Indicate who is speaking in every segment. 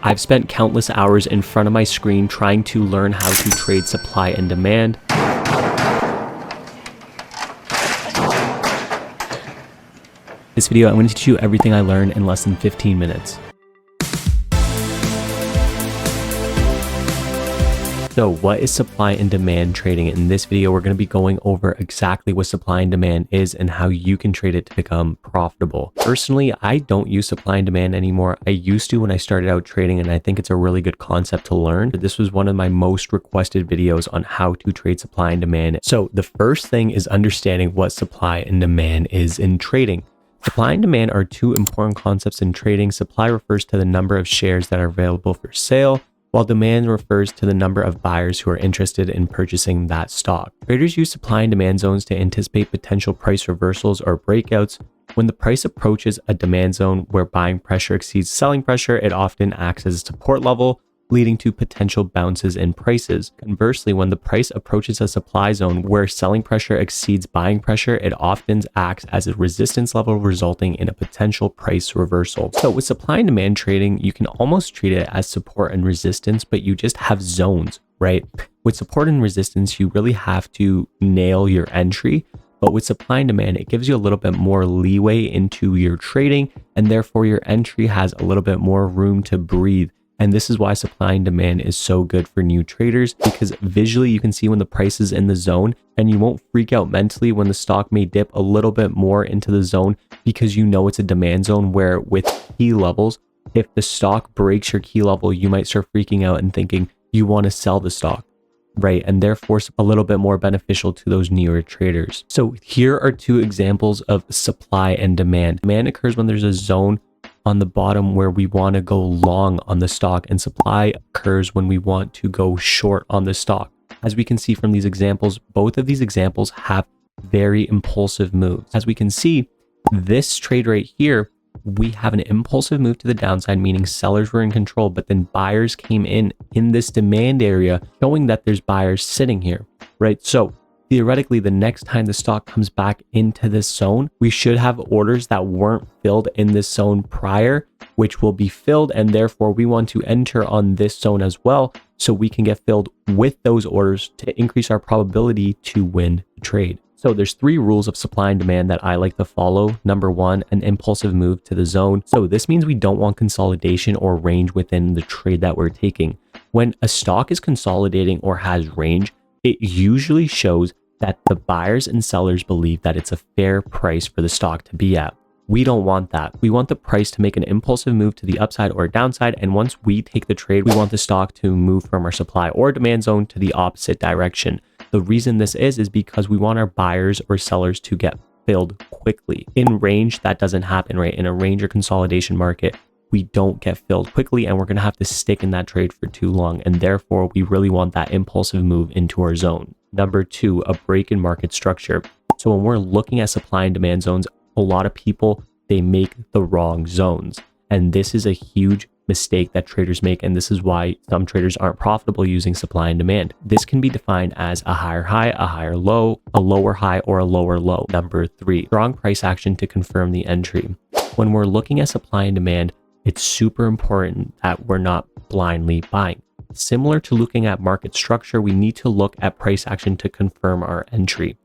Speaker 1: I've spent countless hours in front of my screen trying to learn how to trade supply and demand. This video, I'm going to teach you everything I learned in less than 15 minutes. So what is supply and demand trading? In this video, we're going to be going over exactly what supply and demand is and how you can trade it to become profitable. Personally, I don't use supply and demand anymore. I used to when I started out trading, and I think it's a really good concept to learn. This was one of my most requested videos on how to trade supply and demand. So the first thing is understanding what supply and demand is in trading. Supply and demand are two important concepts in trading. Supply refers to the number of shares that are available for sale, while demand refers to the number of buyers who are interested in purchasing that stock. Traders use supply and demand zones to anticipate potential price reversals or breakouts. When the price approaches a demand zone where buying pressure exceeds selling pressure, it often acts as a support level, leading to potential bounces in prices. Conversely, when the price approaches a supply zone where selling pressure exceeds buying pressure, it often acts as a resistance level, resulting in a potential price reversal. So with supply and demand trading, you can almost treat it as support and resistance, but you just have zones, right? With support and resistance, you really have to nail your entry. But with supply and demand, it gives you a little bit more leeway into your trading, and therefore your entry has a little bit more room to breathe. And this is why supply and demand is so good for new traders, because visually you can see when the price is in the zone, and you won't freak out mentally when the stock may dip a little bit more into the zone, because you know it's a demand zone where with key levels, if the stock breaks your key level, you might start freaking out and thinking you want to sell the stock, right? And therefore a little bit more beneficial to those newer traders. So here are two examples of supply and demand. Demand occurs when there's a zone on the bottom where we want to go long on the stock, and supply occurs when we want to go short on the stock. As we can see from these examples, both of these examples have very impulsive moves. As we can see, this trade right here, we have an impulsive move to the downside, meaning sellers were in control, but then buyers came in this demand area, showing that there's buyers sitting here, right? So theoretically, the next time the stock comes back into this zone, we should have orders that weren't filled in this zone prior, which will be filled. And therefore we want to enter on this zone as well, so we can get filled with those orders to increase our probability to win the trade. So there's three rules of supply and demand that I like to follow. Number one, an impulsive move to the zone. So this means we don't want consolidation or range within the trade that we're taking. When a stock is consolidating or has range, it usually shows that the buyers and sellers believe that it's a fair price for the stock to be at. We don't want that. We want the price to make an impulsive move to the upside or downside. And once we take the trade, we want the stock to move from our supply or demand zone to the opposite direction. The reason this is because we want our buyers or sellers to get filled quickly. In range, that doesn't happen, right? In a range or consolidation market, we don't get filled quickly, and we're going to have to stick in that trade for too long. And therefore, we really want that impulsive move into our zone. Number two, a break in market structure. So when we're looking at supply and demand zones, a lot of people, they make the wrong zones. And this is a huge mistake that traders make. And this is why some traders aren't profitable using supply and demand. This can be defined as a higher high, a higher low, a lower high, or a lower low. Number three, strong price action to confirm the entry. When we're looking at supply and demand, it's super important that we're not blindly buying. Similar to looking at market structure, we need to look at price action to confirm our entry.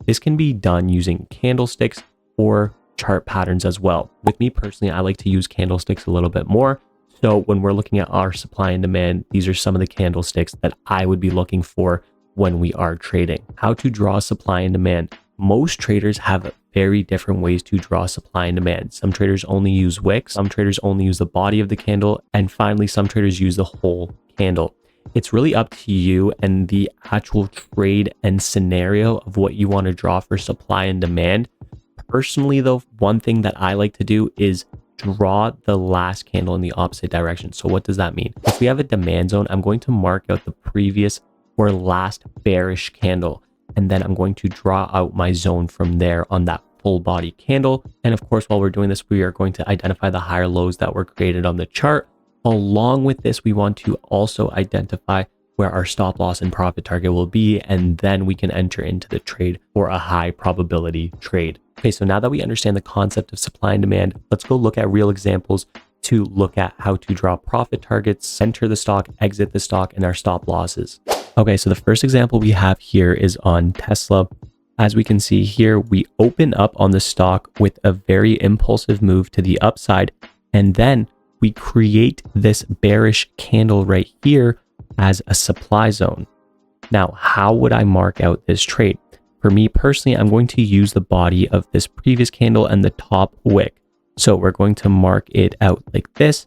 Speaker 1: This can be done using candlesticks or chart patterns as well. With me personally, I like to use candlesticks a little bit more. So when we're looking at our supply and demand, these are some of the candlesticks that I would be looking for when we are trading. How to draw supply and demand. Most traders have very different ways to draw supply and demand. Some traders only use wicks, some traders only use the body of the candle, and finally, some traders use the whole candle. It's really up to you and the actual trade and scenario of what you want to draw for supply and demand. Personally, though, one thing that I like to do is draw the last candle in the opposite direction. So what does that mean? If we have a demand zone, I'm going to mark out the previous or last bearish candle, and then I'm going to draw out my zone from there on that full body candle. And of course, while we're doing this, we are going to identify the higher lows that were created on the chart. Along with this, we want to also identify where our stop loss and profit target will be, and then we can enter into the trade for a high probability trade. Okay, so now that we understand the concept of supply and demand, let's go look at real examples to look at how to draw profit targets, enter the stock, exit the stock, and our stop losses. Okay, so the first example we have here is on Tesla. As we can see here, we open up on the stock with a very impulsive move to the upside, and then we create this bearish candle right here as a supply zone. Now, how would I mark out this trade? For me personally, I'm going to use the body of this previous candle and the top wick. So we're going to mark it out like this,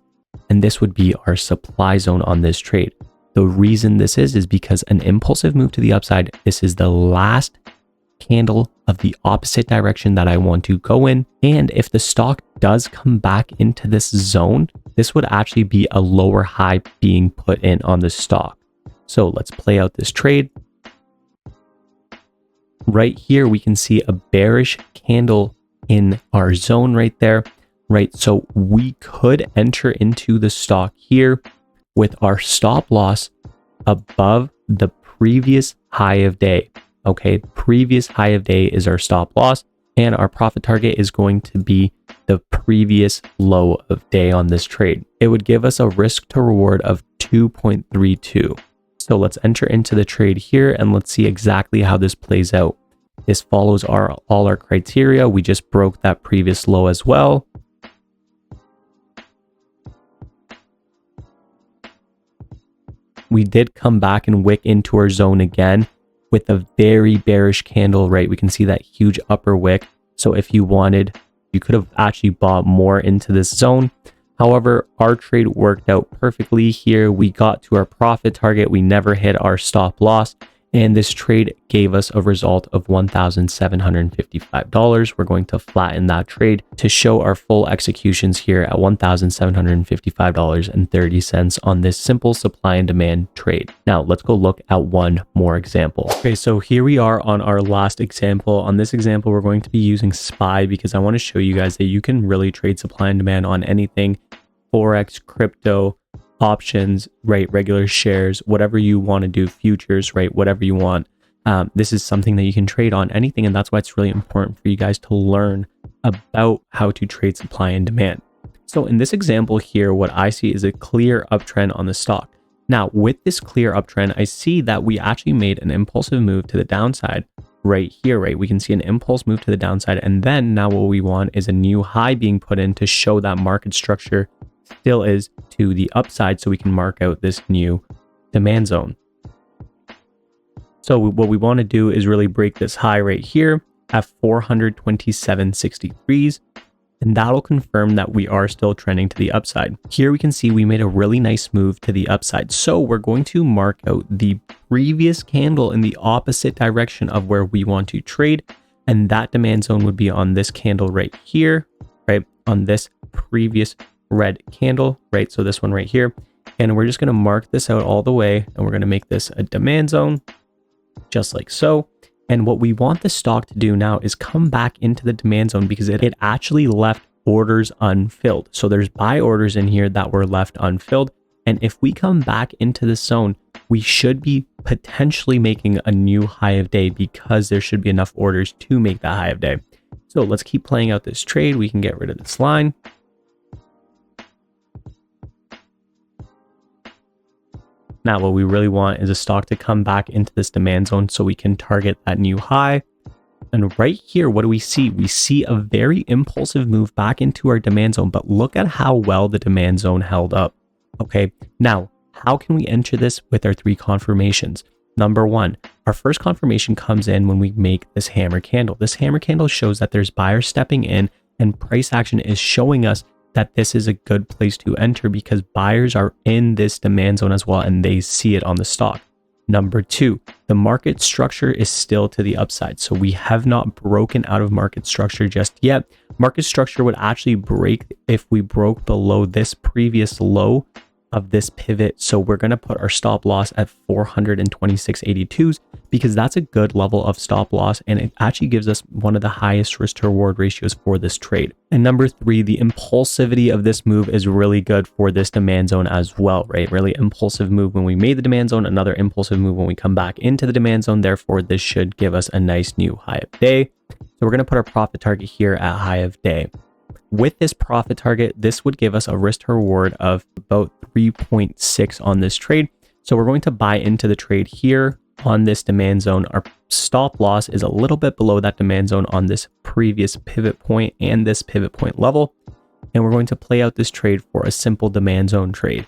Speaker 1: and this would be our supply zone on this trade. The reason this is because an impulsive move to the upside, this is the last candle of the opposite direction that I want to go in. And if the stock does come back into this zone, this would actually be a lower high being put in on the stock. So let's play out this trade. Right here, we can see a bearish candle in our zone right there, right? So we could enter into the stock here with our stop loss above the previous high of day. Okay, previous high of day is our stop loss, and our profit target is going to be the previous low of day on this trade. It would give us a risk to reward of 2.32. So let's enter into the trade here and let's see exactly how this plays out. This follows all our criteria. We just broke that previous low as well. We did come back and wick into our zone again with a very bearish candle, right? We can see that huge upper wick. So if you wanted, you could have actually bought more into this zone. However, our trade worked out perfectly here. We got to our profit target. We never hit our stop loss. And this trade gave us a result of $1,755. We're going to flatten that trade to show our full executions here at $1,755.30 on this simple supply and demand trade. Now let's go look at one more example. Okay, so here we are on our last example. On this example, we're going to be using SPY because I want to show you guys that you can really trade supply and demand on anything, Forex, crypto, options, right? Regular shares, whatever you want to do, futures, right? Whatever you want. This is something that you can trade on anything. And that's why it's really important for you guys to learn about how to trade supply and demand. So in this example here, what I see is a clear uptrend on the stock. Now with this clear uptrend, I see that we actually made an impulsive move to the downside right here, right? We can see an impulse move to the downside. And then now what we want is a new high being put in to show that market structure still is to the upside, so we can mark out this new demand zone. So what we want to do is really break this high right here at 427.63, and that'll confirm that we are still trending to the upside. Here we can see we made a really nice move to the upside. So we're going to mark out the previous candle in the opposite direction of where we want to trade, and that demand zone would be on this candle right here, right? On this previous red candle, right? So this one right here. And we're just going to mark this out all the way, and we're going to make this a demand zone just like so. And what we want the stock to do now is come back into the demand zone because it actually left orders unfilled. So there's buy orders in here that were left unfilled. And if we come back into the zone, we should be potentially making a new high of day because there should be enough orders to make that high of day. So let's keep playing out this trade. We can get rid of this line. Now, what we really want is a stock to come back into this demand zone so we can target that new high. And right here, what do we see? We see a very impulsive move back into our demand zone, but look at how well the demand zone held up. Okay, now, how can we enter this with our three confirmations? Number one, our first confirmation comes in when we make this hammer candle. This hammer candle shows that there's buyers stepping in, and price action is showing us that this is a good place to enter because buyers are in this demand zone as well and they see it on the stock. Number two, the market structure is still to the upside. So we have not broken out of market structure just yet. Market structure would actually break if we broke below this previous low of this pivot. So we're going to put our stop loss at 426.82s because that's a good level of stop loss, and it actually gives us one of the highest risk to reward ratios for this trade. And number three, the impulsivity of this move is really good for this demand zone as well, right? Really impulsive move when we made the demand zone, another impulsive move when we come back into the demand zone. Therefore, this should give us a nice new high of day. So we're going to put our profit target here at high of day. With this profit target, this would give us a risk to reward of about 3.6 on this trade. So we're going to buy into the trade here on this demand zone. Our stop loss is a little bit below that demand zone on this previous pivot point and this pivot point level. And we're going to play out this trade for a simple demand zone trade.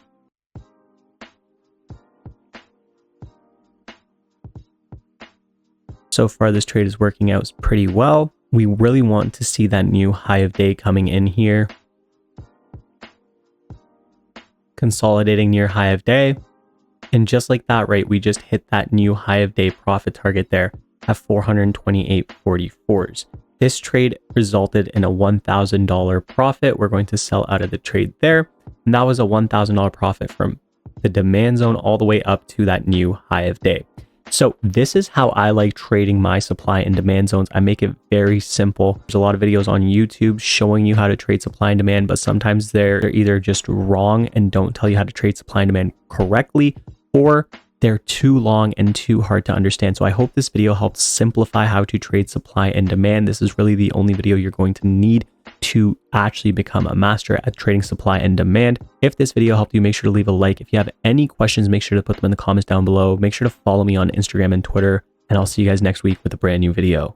Speaker 1: So far, this trade is working out pretty well. We really want to see that new high of day coming in here. Consolidating near high of day. And just like that, right, we just hit that new high of day profit target there at 428.44s. This trade resulted in a $1,000 profit. We're going to sell out of the trade there. And that was a $1,000 profit from the demand zone all the way up to that new high of day. So this is how I like trading my supply and demand zones. I make it very simple. There's a lot of videos on YouTube showing you how to trade supply and demand, but sometimes they're either just wrong and don't tell you how to trade supply and demand correctly, or they're too long and too hard to understand. So I hope this video helps simplify how to trade supply and demand. This is really the only video you're going to need to actually become a master at trading supply and demand. If this video helped you, make sure to leave a like. If you have any questions, make sure to put them in the comments down below. Make sure to follow me on Instagram and Twitter, and I'll see you guys next week with a brand new video.